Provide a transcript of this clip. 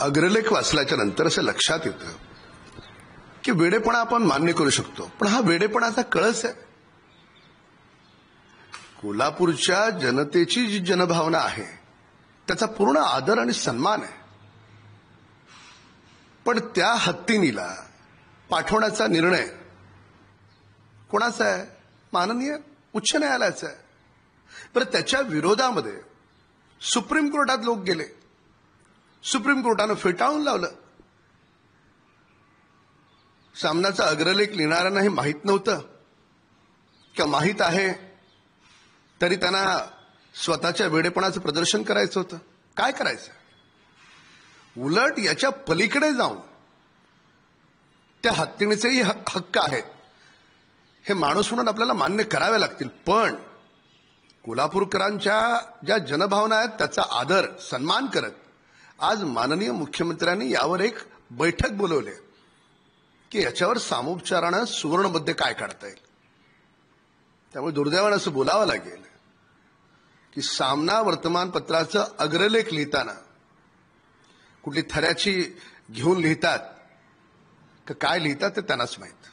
अग्रलेख वाचल्याच्या नंतर असं लक्षात येतं की वेडेपणा आपण मान्य करू शकतो, पण हा वेडेपणाचा कळस आहे. कोल्हापूरच्या जनतेची जी जनभावना आहे त्याचा पूर्ण आदर आणि सन्मान आहे. पण त्या हत्तीनीला पाठवण्याचा निर्णय कोणाचा आहे? माननीय उच्च न्यायालयाचा आहे. बरं, त्याच्या विरोधामध्ये सुप्रीम कोर्टात लोक गेले, सुप्रीम कोर्टानं फेटाळून लावलं. सामनाचा अग्रलेख लिहिणाऱ्यांना हे माहीत नव्हतं किंवा माहीत आहे तरी त्यांना स्वतःच्या वेडेपणाचं प्रदर्शन करायचं होतं. काय करायचं? उलट याच्या पलीकडे जाऊन त्या हत्तीणीचेही हक्क आहेत हे माणूस म्हणून आपल्याला मान्य करावे लागतील. पण कोल्हापूरकरांच्या ज्या जनभावना आहेत त्याचा आदर सन्मान करत आज माननीय मुख्यमंत्र्यांनी यावर एक बैठक बोलवली की याच्यावर सामोपचारानं सुवर्णमध्ये काय काढता येईल. त्यामुळे दुर्दैवानं असं बोलावं लागेल की सामना वर्तमानपत्राचं अग्रलेख लिहिताना कुठली थऱ्याची घेऊन लिहितात का काय लिहितात ते त्यांनाच माहीत.